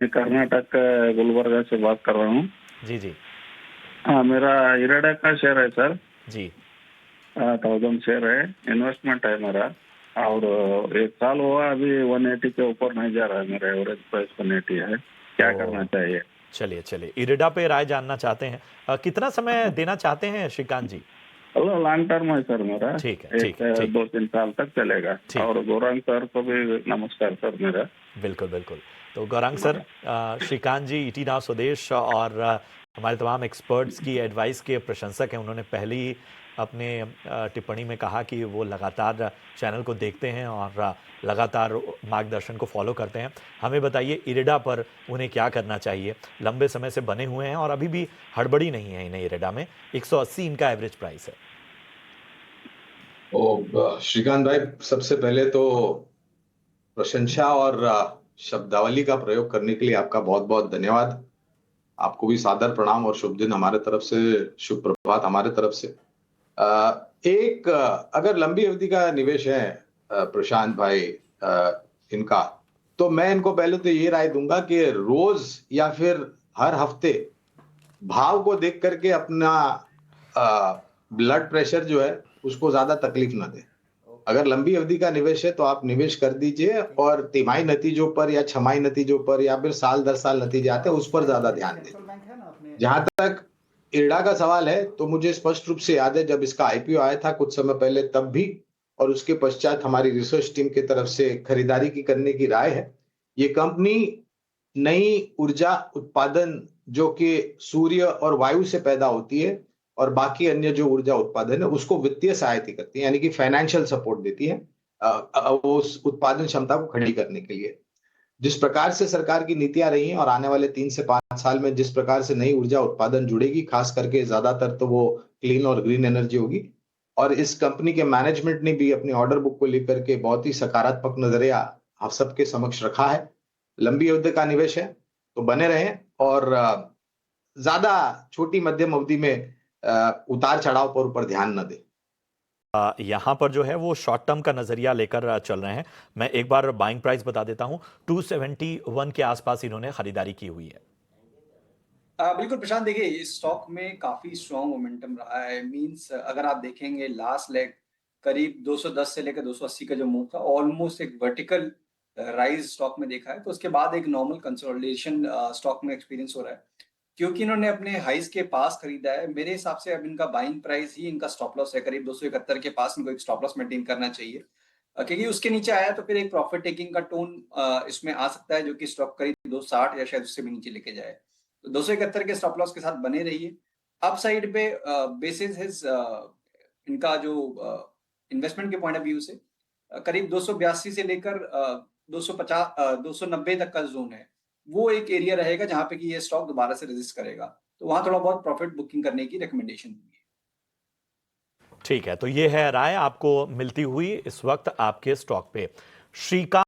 मैं कर्नाटक गुलबर्गा से बात कर रहा हूँ। जी जी हाँ, मेरा इराडा का शेयर है सर। जी। 1000 शेयर है, इन्वेस्टमेंट है मेरा। और 1 साल हुआ, अभी 180 के ऊपर नहीं जा रहा है। मेरा एवरेज प्राइस 180 है। क्या करना ओ चाहिए? चलिए चलिए, इरिडा पे राय जानना चाहते हैं। कितना समय देना चाहते हैं श्रीकांत जी? हेलो, लॉन्ग टर्म है सर मेरा। ठीक है एक ठीक है ठीक है 2-3 साल तक चलेगा। ठीक और है। गौरांग सर को भी नमस्कार सर मेरा। बिल्कुल बिल्कुल। तो गौरांग सर, श्रीकांत जी ईटी नाउ स्वदेश और हमारे तमाम एक्सपर्ट्स की एडवाइस के प्रशंसक हैं। उन्होंने पहले ही अपने टिप्पणी में कहा कि वो लगातार चैनल को देखते हैं और लगातार मार्गदर्शन को फॉलो करते हैं। हमें बताइए, इरिडा पर उन्हें क्या करना चाहिए? लंबे समय से बने हुए हैं और अभी भी हड़बड़ी नहीं है इन्हें इरिडा में। 180 इनका एवरेज प्राइस है। श्रीकांत भाई, सबसे पहले तो प्रशंसा और शब्दावली का प्रयोग करने के लिए आपका बहुत बहुत धन्यवाद। आपको भी सादर प्रणाम और शुभ दिन हमारे तरफ से, शुभ प्रभात हमारे तरफ से। अगर लंबी अवधि का निवेश है प्रशांत भाई, इनका, तो मैं इनको पहले तो ये राय दूंगा कि रोज या फिर हर हफ्ते भाव को देख करके अपना ब्लड प्रेशर जो है उसको ज्यादा तकलीफ ना दे। अगर लंबी अवधि का निवेश है तो आप निवेश कर दीजिए और तिमाही नतीजों पर या छमाही नतीजों पर या फिर साल दर साल नतीजे आते हैं उस पर ज्यादा ध्यान दें। जहां तक इरडा का सवाल है, तो मुझे स्पष्ट रूप से याद है जब इसका आईपीओ आया था कुछ समय पहले, तब भी और उसके पश्चात हमारी रिसर्च टीम की तरफ से खरीदारी की करने की राय है। ये कंपनी नई ऊर्जा उत्पादन जो कि सूर्य और वायु से पैदा होती है और बाकी अन्य जो ऊर्जा उत्पादन है उसको वित्तीय सहायता करती है, यानी कि फाइनेंशियल सपोर्ट देती है उस उत्पादन क्षमता को खड़ी करने के लिए। जिस प्रकार से सरकार की नीतियां रही हैं और आने वाले 3 से 5 साल में जिस प्रकार से नई ऊर्जा उत्पादन जुड़ेगी, खास करके ज्यादातर तो वो क्लीन और ग्रीन एनर्जी होगी। और इस कंपनी के मैनेजमेंट ने भी अपनी ऑर्डर बुक को लेकर के बहुत ही सकारात्मक नजरिया आप सबके समक्ष रखा है। लंबी अवधि का निवेश है तो बने रहें और ज्यादा छोटी मध्यम अवधि में उतार चढ़ाव पर ऊपर ध्यान न दें। यहाँ पर जो है वो शॉर्ट टर्म का नजरिया लेकर चल रहे हैं। मैं एक बार बाइंग प्राइस बता देता हूं, 271 के आसपास इन्होंने खरीदारी की हुई है। बिल्कुल प्रशांत, देखिए इस स्टॉक में काफी स्ट्रॉन्ग मोमेंटम रहा है। मींस अगर आप देखेंगे लास्ट लेग करीब 210 से लेकर 280 का जो मूव था, ऑलमोस्ट एक वर्टिकल राइज स्टॉक में देखा है। तो उसके बाद एक नॉर्मल कंसोलिडेशन स्टॉक में एक्सपीरियंस हो रहा है, क्योंकि इन्होंने अपने हाइज के पास खरीदा है। मेरे हिसाब से अब इनका बाइंग प्राइस ही इनका स्टॉप लॉस है। करीब 271 के पास इनको एक स्टॉप लॉस मेंटेन करना चाहिए, क्योंकि उसके नीचे आया तो फिर एक प्रॉफिट टेकिंग का टोन इसमें आ सकता है, जो कि स्टॉक करीब 260 या शायद उससे भी नीचे लेके जाए। तो 271 के स्टॉप लॉस के साथ बने रहिए। अप साइड पे बेसिस हिज इनका जो इन्वेस्टमेंट के पॉइंट ऑफ व्यू से करीब 282 से लेकर 250 290 तक का जोन है, वो एक एरिया रहेगा जहां पे कि ये स्टॉक दोबारा से रेजिस्ट करेगा। तो वहां थोड़ा बहुत प्रॉफिट बुकिंग करने की रिकमेंडेशन होगी। ठीक है, तो ये है राय आपको मिलती हुई इस वक्त आपके स्टॉक पे। श्रीकांत